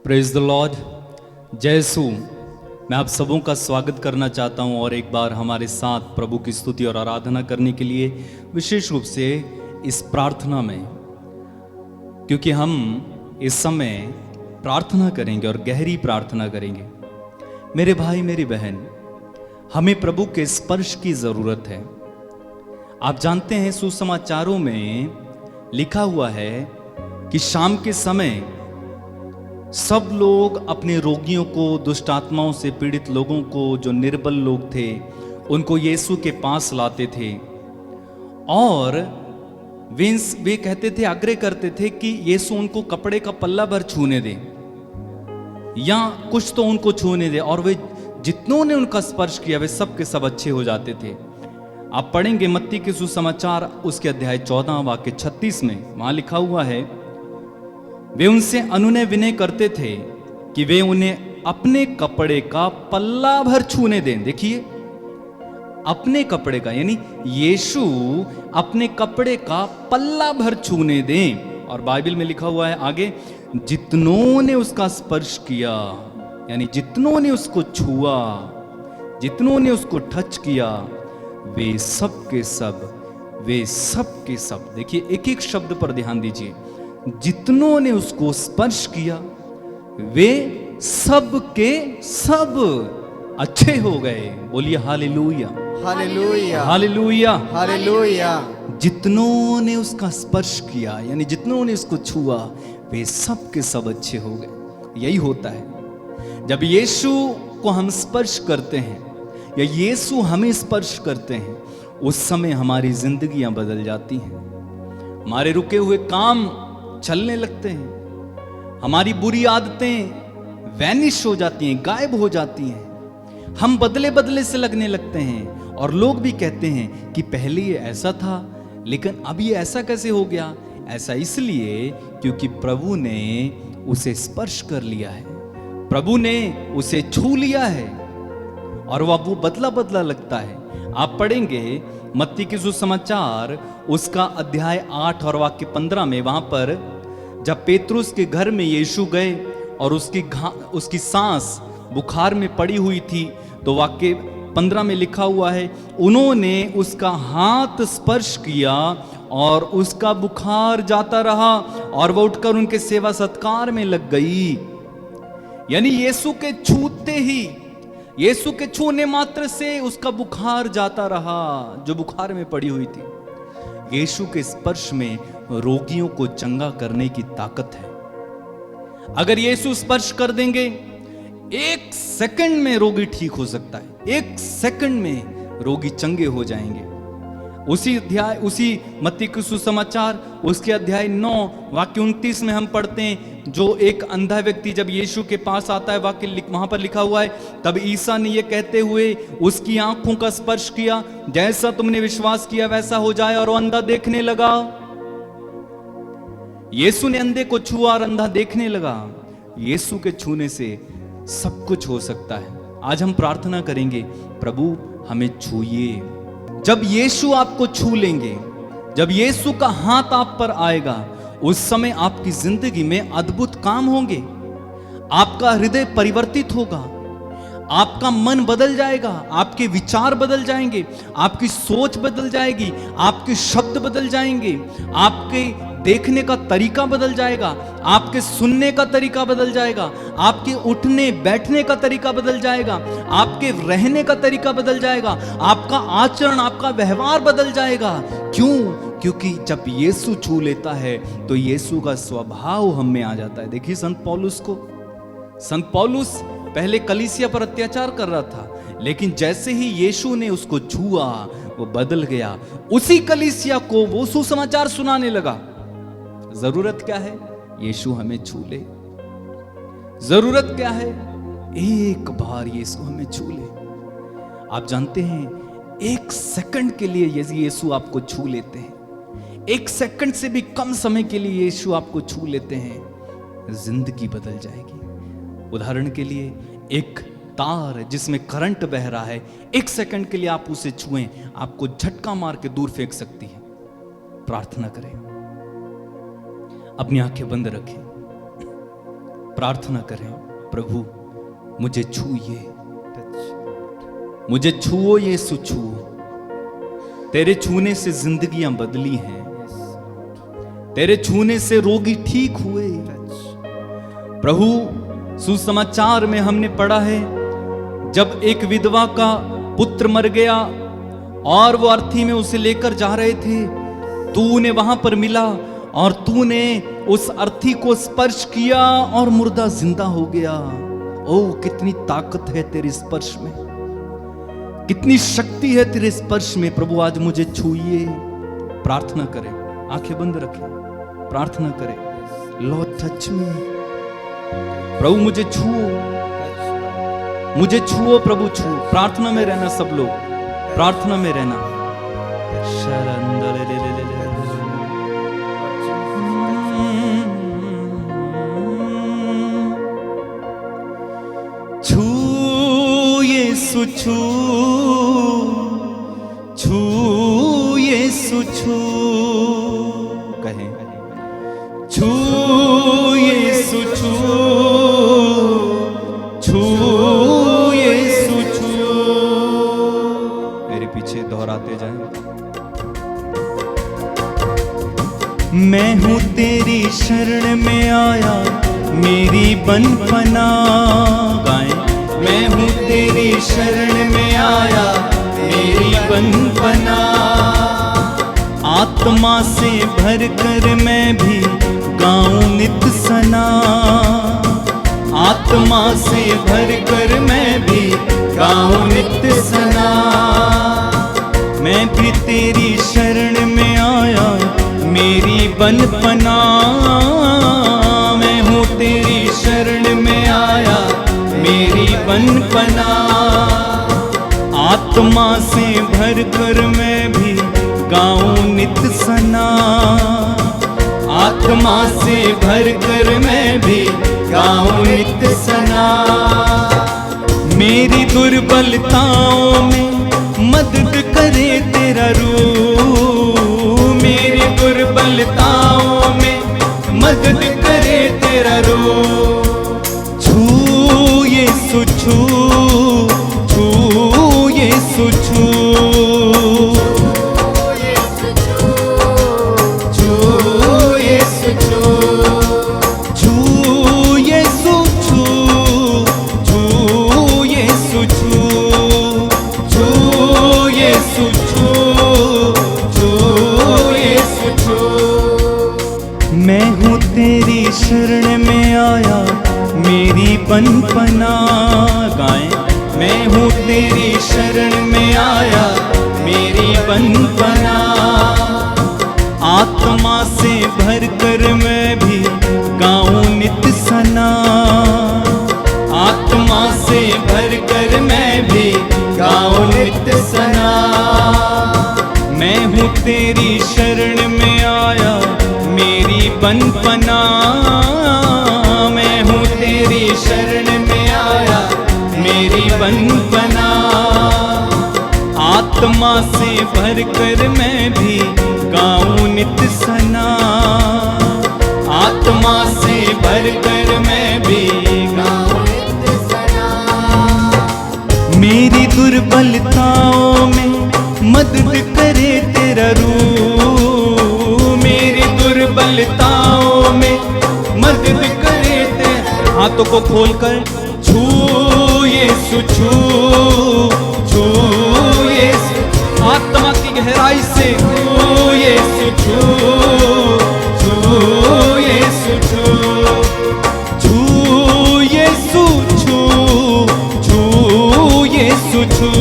Praise the Lord. जय यीशु। मैं आप सबों का स्वागत करना चाहता हूं और एक बार हमारे साथ प्रभु की स्तुति और आराधना करने के लिए विशेष रूप से इस प्रार्थना में, क्योंकि हम इस समय प्रार्थना करेंगे और गहरी प्रार्थना करेंगे। मेरे भाई मेरी बहन, हमें प्रभु के स्पर्श की जरूरत है। आप जानते हैं सुसमाचारों में लिखा हुआ है कि शाम के समय सब लोग अपने रोगियों को, दुष्ट आत्माओं से पीड़ित लोगों को, जो निर्बल लोग थे, उनको यीशु के पास लाते थे और वे कहते थे, आग्रह करते थे कि यीशु उनको कपड़े का पल्ला भर छूने दे या कुछ तो उनको छूने दे, और वे जितनों ने उनका स्पर्श किया वे सब के सब अच्छे हो जाते थे। आप पढ़ेंगे मत्ती के सुसमाचार उसके अध्याय 14 वाक्य 36 में, वहां लिखा हुआ है, वे उनसे अनुनय विनय करते थे कि वे उन्हें अपने कपड़े का पल्ला भर छूने दें। देखिए, अपने कपड़े का, यानी यीशु अपने कपड़े का पल्ला भर छूने दें। और बाइबल में लिखा हुआ है आगे, जितनों ने उसका स्पर्श किया, यानी जितनों ने उसको छुआ, जितनों ने उसको टच किया, वे सब के सब, देखिए एक एक शब्द पर ध्यान दीजिए, जितनों ने उसको स्पर्श किया वे सब के सब अच्छे हो गए। बोलिए हालेलुया, हालेलुया, हालेलुया, हालेलुया। जितनों ने उसका स्पर्श किया, यानी जितनों ने उसको छुआ, वे सब के सब अच्छे हो गए। यही होता है जब यीशु को हम स्पर्श करते हैं या यीशु हमें स्पर्श करते हैं, उस समय हमारी जिंदगियां बदल जाती हैं, हमारे रुके हुए काम चलने लगते हैं, हमारी बुरी आदतें वैनिश हो जाती हैं, गायब हो जाती हैं, हम बदले बदले से लगने लगते हैं। और लोग भी कहते हैं कि पहले ये ऐसा था लेकिन अब ये ऐसा कैसे हो गया। ऐसा इसलिए क्योंकि प्रभु ने उसे स्पर्श कर लिया है, प्रभु ने उसे छू लिया है और वह वो बदला बदला लगता है। आप पढ़ेंगे मत्ती के सुसमाचार उसका अध्याय 8 और वाक्य 15 में, वहां पर जब पेतरुस के घर में यीशु गए और उसकी सांस बुखार में पड़ी हुई थी, तो वाक्य 15 में लिखा हुआ है, उन्होंने उसका हाथ स्पर्श किया और उसका बुखार जाता रहा और वह उठकर उनके सेवा सत्कार में लग गई। यानी यीशु के छूते ही, यीशु के छूने मात्र से उसका बुखार जाता रहा, जो बुखार में पड़ी हुई थी। यीशु के स्पर्श में रोगियों को चंगा करने की ताकत है। अगर यीशु स्पर्श कर देंगे, एक सेकंड में रोगी ठीक हो सकता है, एक सेकंड में रोगी चंगे हो जाएंगे। उसी मत्ती के सुसमाचार उसके अध्याय 9 वाक्य 29 में हम पढ़ते हैं, जो एक अंधा व्यक्ति जब यीशु के पास आता है, वाक्य वहां पर लिखा हुआ है, तब ईसा ने यह कहते हुए उसकी आंखों का स्पर्श किया, जैसा तुमने विश्वास किया वैसा हो जाए, और वो अंधा देखने लगा। यीशु ने अंधे को छुआ और अंधा देखने लगा। यीशु के छूने से सब कुछ हो सकता है। आज हम प्रार्थना करेंगे, प्रभु हमें छूइए। जब यीशु आपको छू लेंगे, जब यीशु का हाथ आप पर आएगा, उस समय आपकी जिंदगी में अद्भुत काम होंगे। आपका हृदय परिवर्तित होगा, आपका मन बदल जाएगा, आपके विचार बदल जाएंगे, आपकी सोच बदल जाएगी, आपके शब्द बदल जाएंगे, आपके देखने का तरीका बदल जाएगा, आपके सुनने का तरीका बदल जाएगा, आपके उठने बैठने का तरीका बदल जाएगा, आपके रहने का तरीका बदल जाएगा, आपका आचरण, आपका व्यवहार बदल जाएगा। क्यों? क्योंकि जब यीशु छू लेता है तो यीशु का स्वभाव हम में आ जाता है। देखिए संत पौलुस पहले कलीसिया पर अत्याचार कर रहा था, लेकिन जैसे ही यीशु ने उसको छुआ वो बदल गया। उसी कलीसिया को वो सुसमाचार सुनाने लगा। जरूरत क्या है? यीशु हमें छू ले। जरूरत क्या है? एक बार यीशु हमें छू ले। आप जानते हैं, एक सेकंड के लिए यीशु आपको छू लेते हैं, एक सेकंड से भी कम समय के लिए यीशु आपको छू लेते हैं, जिंदगी बदल जाएगी। उदाहरण के लिए, एक तार जिसमें करंट बह रहा है, एक सेकंड के लिए आप उसे छुएं, आपको झटका मार के दूर फेंक सकती है। प्रार्थना करें, अपनी आंखें बंद रखें, प्रार्थना करें, प्रभु मुझे छूइए, मुझे छुओ यीशु छुओ। तेरे छूने से जिंदगियां बदली हैं, तेरे छूने से रोगी ठीक हुए। प्रभु सुसमाचार में हमने पढ़ा है, जब एक विधवा का पुत्र मर गया और वो अर्थी में उसे लेकर जा रहे थे, तू उन्हें वहां पर मिला और तूने उस अर्थी को स्पर्श किया और मुर्दा जिंदा हो गया। ओ कितनी ताकत है तेरे स्पर्श में, कितनी शक्ति है तेरे स्पर्श में। प्रभु आज मुझे छूइए। प्रार्थना करें, आंखें बंद रखें, प्रार्थना करें, लॉर्ड टच मी। प्रभु मुझे छुओ, मुझे छुओ प्रभु छुओ। प्रार्थना में रहना सब लोग, प्रार्थना में रहना। छू यीशु छू, छू यीशु छू, कहें छू यीशु छू, छू यीशु छू। मेरे पीछे दोहराते जाएं। मैं हूं तेरी शरण में आया, मेरी बंधपना गाएं। मैं हूं तेरी शरण में आया, मेरी बंधपना। आत्मा से भर कर मैं भी गाऊं नित सना, आत्मा से भर कर मैं भी गाऊं नित सना। मैं भी तेरी शरण में आया, मेरी बंधपना। मैं हूँ तेरी शरण में आया, मेरी बंधपना। आत्मा से भर कर मैं भी गाऊं नित सना, आत्मा से भर कर मैं भी गाऊं नित सना। मेरी दुर्बलताओं में मदद करे तेरा रूह, मेरी दुर्बलताओं में मदद करे तेरा रूह। छू यीशु छू, छू यीशु छू, छू यीशु छू, छू यीशु छू, छू यीशु छू, छू यीशु छू, छू यीशु छू। मैं हूँ तेरी शरण में आया, मेरी बंधपना गाएं। मैं हूँ तेरी शरण में आया, मेरी बंधपना। आत्मा से भर कर मैं भी गाऊं नित सना, आत्मा से भर कर मैं भी गाऊं नित सना। मैं हूँ तेरी शरण में आया, मेरी बंधपना। मैं हूँ तेरी शरण में आया, मेरी बंधपना। आत्मा से भर कर मैं भी गाऊं नित सना, आत्मा से भर कर मैं भी गाऊं नित सना। मेरी दुर्बलताओं में मदद करे तेरा रूह, मेरी दुर्बलताओं में मदद करे तेरा। हाथों को खोलकर छू यीशु छू, छू यीशु। आत्मा की गहराई से छू यीशु छू, छू यीशु छू, छू यीशु छू, छू यीशु छू,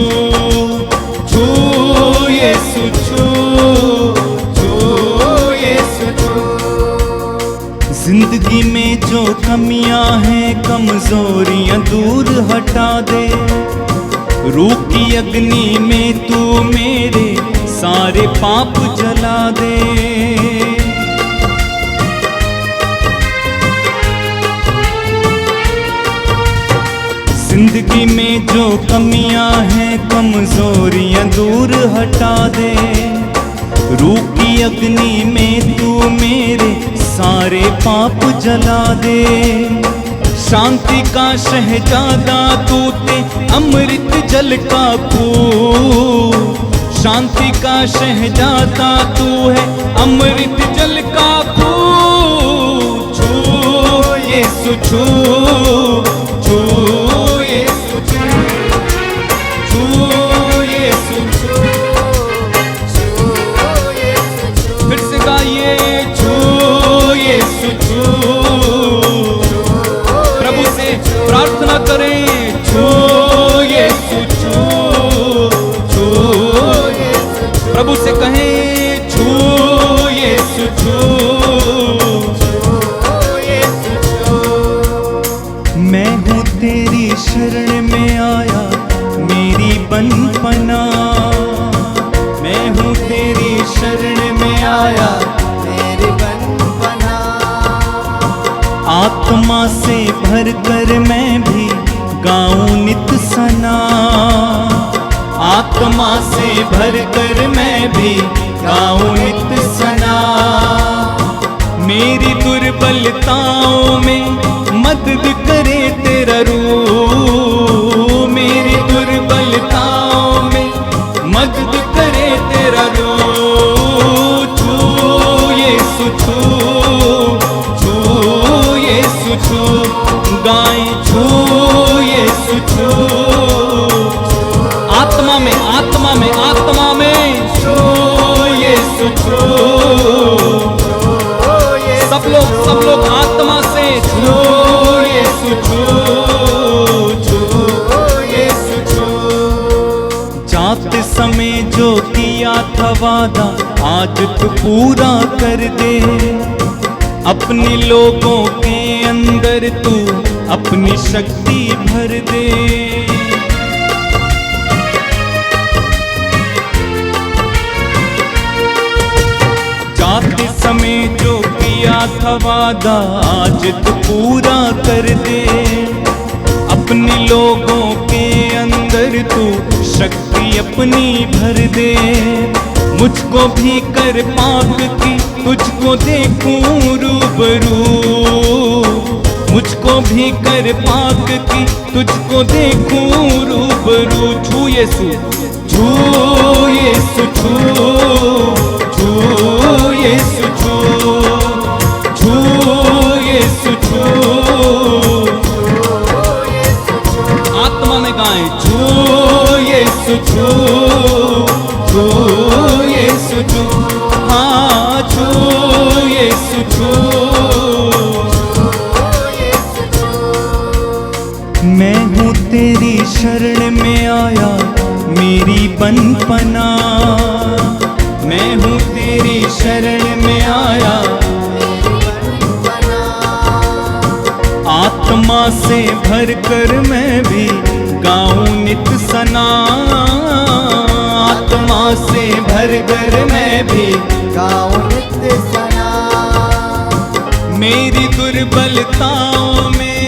छू यीशु छू, छू यीशु छू। जिंदगी में जो कमियां हैं, कमजोरियां दूर हटा दे। रूह की अग्नि में तू मेरे सारे पाप जला दे। जिंदगी में जो कमियां हैं, कमजोरियां दूर हटा दे। रूह की अग्नि में तू मेरे सारे पाप जला दे। शांति का शहजादा तूते अमृत जल का खूह। शांति का शहजादा तू है अमृत जल का खूह। छू यीशु छू, छू यीशु छू, छू यीशु छू, फिर से गाइए छू यीशु छू। प्रभु से प्रार्थना करें छू यीशु छू, छू प्रभु से कहें छू यीशु छू। मैं हूँ तेरी शरण में आया मेरी बंधपना। मैं हूँ तेरी शरण में आया मेरी बंधपना। आत्मा से भर कर मैं भी गाऊं नित सना। आत्मा से भर कर मैं भी गाऊं नित सना। मेरी दुर्बलताओं में मदद करे तेरा रूह। मेरी दुर्बलताओं में मदद करे तेरा रूह। छू यीशु छू, छू यीशु छू, गाएं छू यीशु छू। आत्मा में, आत्मा में, आत्मा में छू यीशु छू। सब लोग आत्मा से छू यीशु छू, छू यीशु छू। जाते समय जो किया था वादा आज तू पूरा कर दे। अपने लोगों के अंदर तू अपनी शक्ति भर दे। जाते समय जो किया था वादा आज तू पूरा कर दे। अपने लोगों के अंदर तू शक्ति अपनी भर दे। मुझको भी कर पाक की तुझको देखूं रूबरू। मुझको भी कर पाक की तुझको देखूं रूबरू। छू यीशु, छू यीशु छू, छू यीशु छू, छू यीशु छू। आत्मा में गाएं छू यीशु छू, छू यीशु छू, हाँ छू यीशु छू। मैं हूँ तेरी शरण में आया मेरी बंधपना। मैं हूँ तेरी शरण में आया। आत्मा से भर कर मैं भी गाऊं नित सना। आत्मा से भर कर मैं भी गाऊं नित सना। मेरी दुर्बलताओं में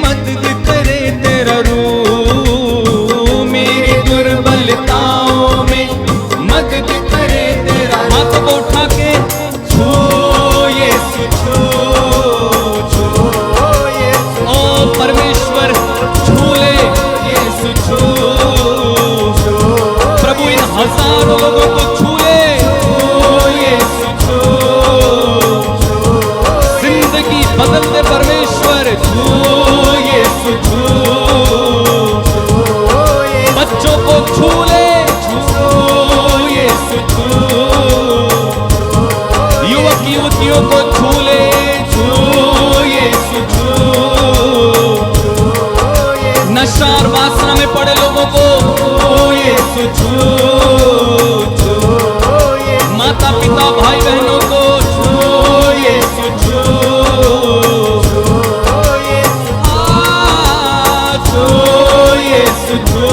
मदद करे तेरा रूह। मेरी दुर्बलताओं में मदद करे तेरा। हाथ को उठा के छू यीशु छू, छू ओ परमेश्वर छू ले यीशु छू। प्रभु इन हजारों लोगों को छू ले यीशु छू। जिंदगी बदल दे परमेश्वर छू यीशु छू। बच्चों को छू ले छू यीशु छू। युवक युवतियों को छू ले छू यीशु छू। नशा और वासना में पड़े लोगों को यीशु छू, छू। माता पिता भाई बहनों को छू यीशु छू, छू यीशु छू।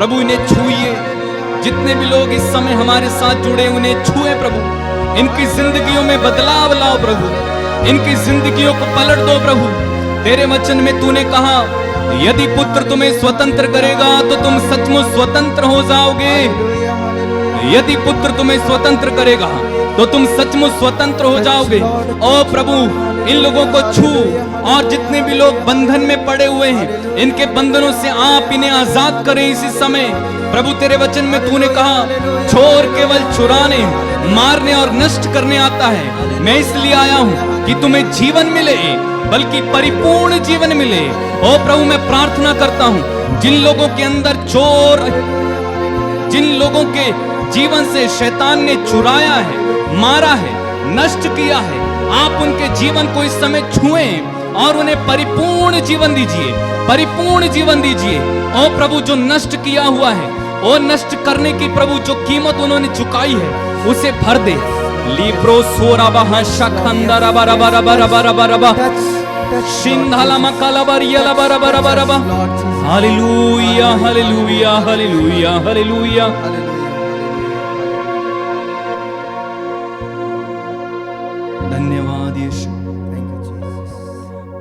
प्रभु इन्हें छूइए। जितने भी लोग इस समय हमारे साथ जुड़े उन्हें छुए प्रभु, इनकी जिंदगियों में बदलाव लाओ प्रभु, इनकी जिंदगियों को पलट दो प्रभु। तेरे वचन में तूने कहा यदि पुत्र तुम्हें स्वतंत्र करेगा तो तुम सचमुच स्वतंत्र हो जाओगे। यदि पुत्र तुम्हें स्वतंत्र करेगा तो तुम सचमुच स्वतंत्र हो जाओगे। ओ प्रभु इन लोगों को छू, और जितने भी लोग बंधन में पड़े हुए हैं इनके बंधनों से आप इन्हें आजाद करें इसी समय। प्रभु तेरे वचन में तूने कहा चोर केवल चुराने, मारने और नष्ट करने आता है, मैं इसलिए आया हूं कि तुम्हें जीवन मिले, बल्कि परिपूर्ण जीवन मिले। ओ प्रभु मैं प्रार्थना करता हूं जिन लोगों के अंदर चोर, जिन लोगों के जीवन से शैतान ने चुराया है, मारा है, नष्ट किया है, आप उनके जीवन को इस समय छुएं और उन्हें परिपूर्ण जीवन दीजिए, परिपूर्ण जीवन दीजिए। ओ प्रभु जो नष्ट किया हुआ है, ओ नष्ट करने की प्रभु जो कीमत उन्होंने चुकाई है उसे भर दे। लीब्रो सोरा बहा शखंदरा बरा बरा बरा बरा बरा बरा शिंधाला मकाला बरियाला बरा बरा बरा बरा। Hallelujah hallelujah hallelujah hallelujah. धन्यवाद यीशु।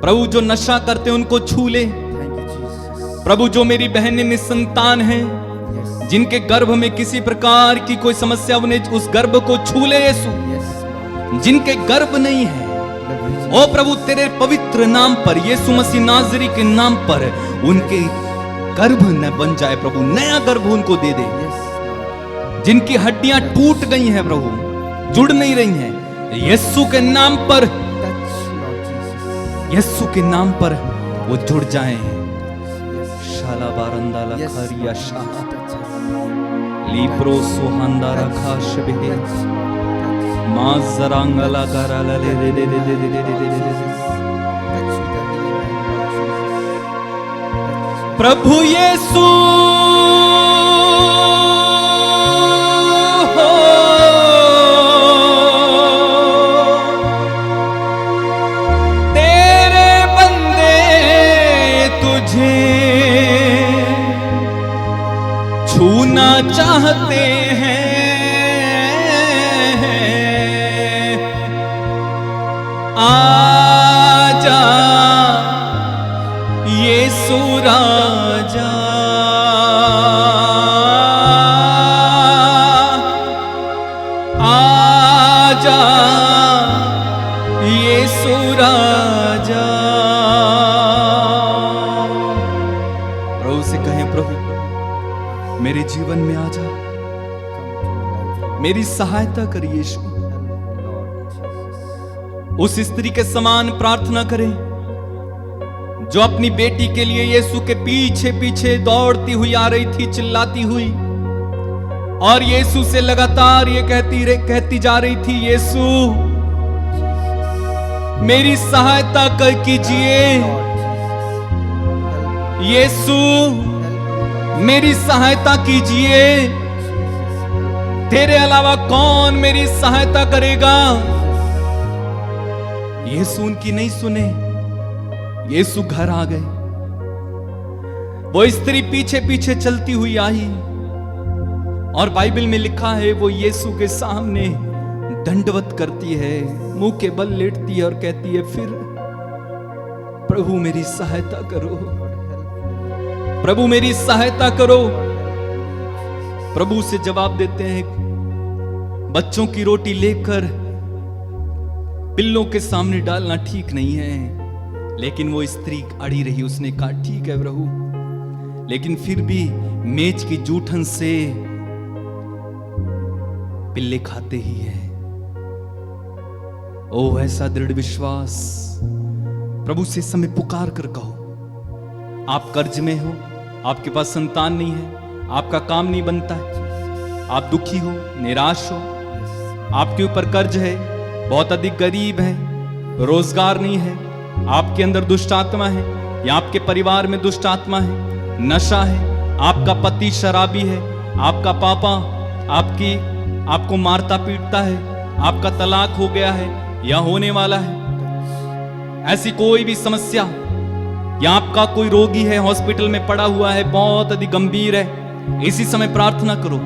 प्रभु जो नशा करते उनको छू ले प्रभु। जो मेरी बहनें निसंतान हैं, जिनके गर्भ में किसी प्रकार की कोई समस्या, उन्हें उस गर्भ को छू ले यीशु। जिनके गर्भ नहीं है, ओ प्रभु तेरे पवित्र नाम पर, यीशु मसीह नाजरी के नाम पर उनके गर्भ न बन जाए प्रभु, नया गर्भ उनको दे दे। जिनकी हड्डियां टूट गई हैं प्रभु, जुड़ नहीं रही हैं, यीशु के नाम पर, यीशु के नाम पर वो जुड़ जाएं। शाला बारंदा लखरिया शाह लीप्रो सुहांदा रखा शबे माजरांगला कराला ले दे दे दे दे दे दे दे दे। प्रभु यीशु छूना चाहते हैं, आजा यीशु राजा, आजा यीशु राजा। प्रभु से कहें प्रभु मेरे जीवन में आ जा, मेरी सहायता कर यीशु। उस स्त्री के समान प्रार्थना करें जो अपनी बेटी के लिए यीशु के पीछे पीछे दौड़ती हुई आ रही थी, चिल्लाती हुई, और यीशु से लगातार ये कहती जा रही थी, यीशु मेरी सहायता कर कीजिए, यीशु मेरी सहायता कीजिए, तेरे अलावा कौन मेरी सहायता करेगा। यीशु उनकी नहीं सुने, यीशु घर आ गए। वो स्त्री पीछे पीछे चलती हुई आई, और बाइबल में लिखा है वो यीशु के सामने दंडवत करती है, मुंह के बल लेटती है और कहती है, फिर प्रभु मेरी सहायता करो, प्रभु मेरी सहायता करो। प्रभु से जवाब देते हैं, बच्चों की रोटी लेकर पिल्लों के सामने डालना ठीक नहीं है। लेकिन वो स्त्री अड़ी रही, उसने कहा ठीक है प्रभु, लेकिन फिर भी मेज की जूठन से पिल्ले खाते ही है। ओ ऐसा दृढ़ विश्वास, प्रभु से समय पुकार कर कहो, आप कर्ज में हो, आपके पास संतान नहीं है, आपका काम नहीं बनता है, आप दुखी हो, निराश हो, आपके ऊपर कर्ज है, बहुत अधिक गरीब है, रोजगार नहीं है, आपके अंदर दुष्ट आत्मा है या आपके परिवार में दुष्ट आत्मा है, नशा है, आपका पति शराबी है, आपका पापा आपको मारता पीटता है, आपका तलाक हो गया है या होने वाला है, ऐसी कोई भी समस्या, या आपका कोई रोगी है, हॉस्पिटल में पड़ा हुआ है, बहुत अधिक गंभीर है, इसी समय प्रार्थना करो,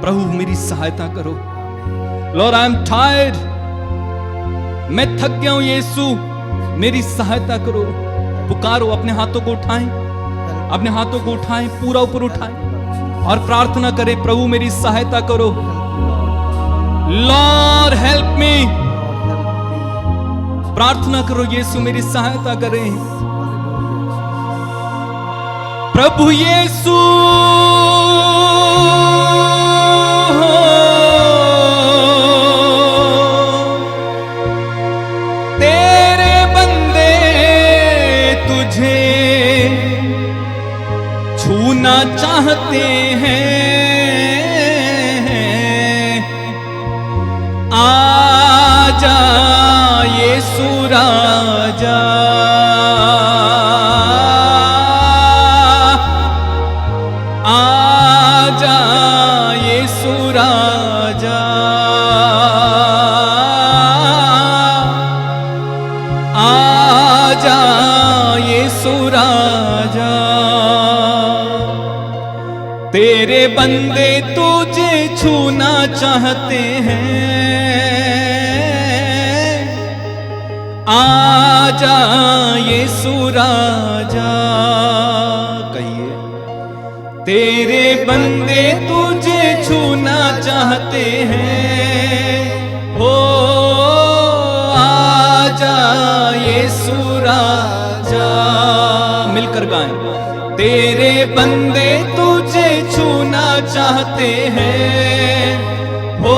प्रभु मेरी सहायता करो। लॉर्ड आई एम टायर्ड, मैं थक गया हूं यीशु, मेरी सहायता करो। पुकारो, अपने हाथों को उठाएं, अपने हाथों को उठाएं, पूरा ऊपर उठाएं और प्रार्थना करें, प्रभु मेरी सहायता करो। लॉर्ड हेल्प मी, प्रार्थना करो, यीशु मेरी सहायता करें। प्रभु यीशु तेरे बंदे तुझे छूना चाहते हैं, आजा यीशु राजा, आजा यीशु राजा, आजा यीशु राजा। तेरे बंदे तुझे छूना चाहते हैं, आजा यीशु राजा। कहिए, तेरे बंदे तुझे छूना चाहते हैं, हो आजा यीशु राजा। मिलकर गाएं, तेरे बंदे तुझे छूना चाहते हैं, हो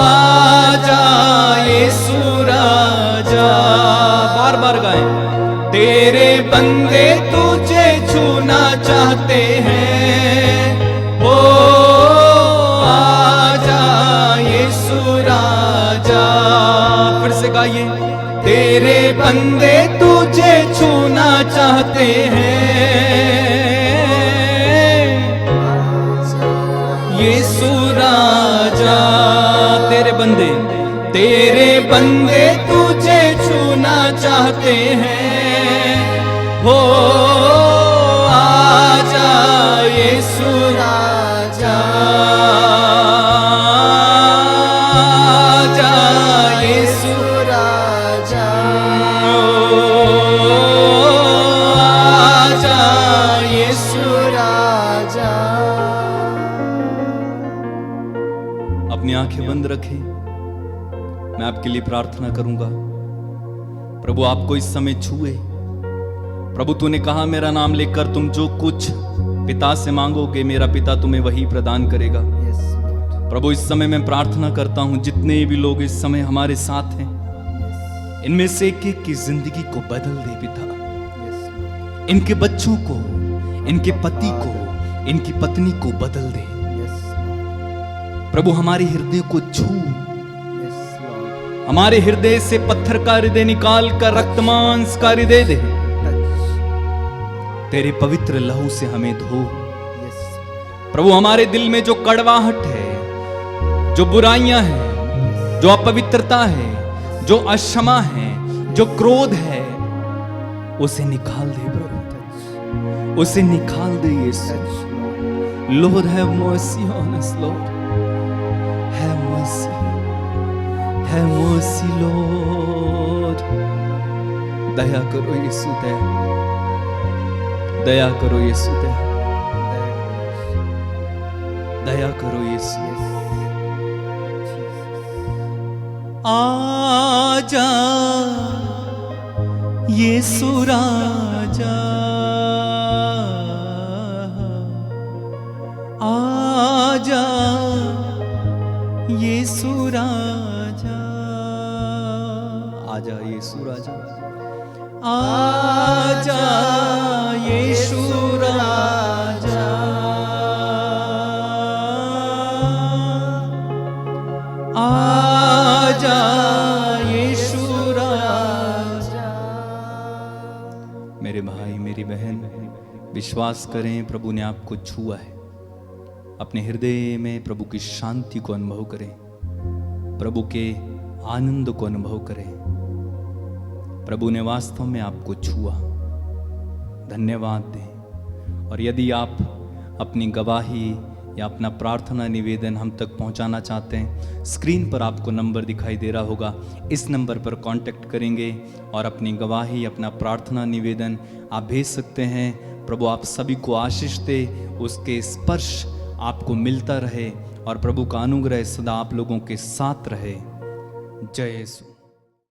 आजा यीशु राजा। बार बार गाएं, तेरे बंदे तुझे छूना चाहते हैं, हो आजा यीशु राजा। फिर से गाइए, तेरे बंदे तुझे छूना चाहते हैं, यीशु राजा। तेरे बंदे तुझे छूना चाहते हैं, हो आजा यीशु राजा, आजा यीशु राजा, आजा यीशु राजा। अपनी आंखें बंद रखें, मैं आपके लिए प्रार्थना करूंगा। प्रभु आपको इस समय छुए। प्रभु तूने कहा मेरा नाम लेकर तुम जो कुछ पिता से मांगोगे मेरा पिता तुम्हें वही प्रदान करेगा। प्रभु इस समय मैं प्रार्थना करता हूं, जितने भी लोग इस समय हमारे साथ हैं, इनमें से एक की जिंदगी को बदल दे पिता। इनके बच्चों को, इनके पति को, इनकी पत्नी को बदल दे प्रभु। हमारे हृदय को छू, हमारे हृदय से पत्थर का हृदय निकाल कर रक्त मांस का हृदय दे। तेरे पवित्र लहू से हमें धो प्रभु। हमारे दिल में जो कड़वाहट है, जो बुराइयां हैं, जो अपवित्रता है, जो अक्षमा है, जो क्रोध है, उसे निकाल दे प्रभु, उसे निकाल दे यीशु। Lord have mercy on us, Lord have mercy, have mercy Lord। दया करो यीशु, दया करो यीशु, दया करो यीशु। आजा यीशु राजा, आजा यीशु राजा, आजा यीशु राजा, आजा यीशु राजा, आजा यीशु राजा। मेरे भाई मेरी बहन, विश्वास करें प्रभु ने आपको छुआ है। अपने हृदय में प्रभु की शांति को अनुभव करें, प्रभु के आनंद को अनुभव करें। प्रभु ने वास्तव में आपको छुआ, धन्यवाद दें। और यदि आप अपनी गवाही या अपना प्रार्थना निवेदन हम तक पहुंचाना चाहते हैं, स्क्रीन पर आपको नंबर दिखाई दे रहा होगा, इस नंबर पर कांटेक्ट करेंगे और अपनी गवाही, अपना प्रार्थना निवेदन आप भेज सकते हैं। प्रभु आप सभी को आशीष दे, उसके स्पर्श आपको मिलता रहे और प्रभु का अनुग्रह सदा आप लोगों के साथ रहे। जय यीशु।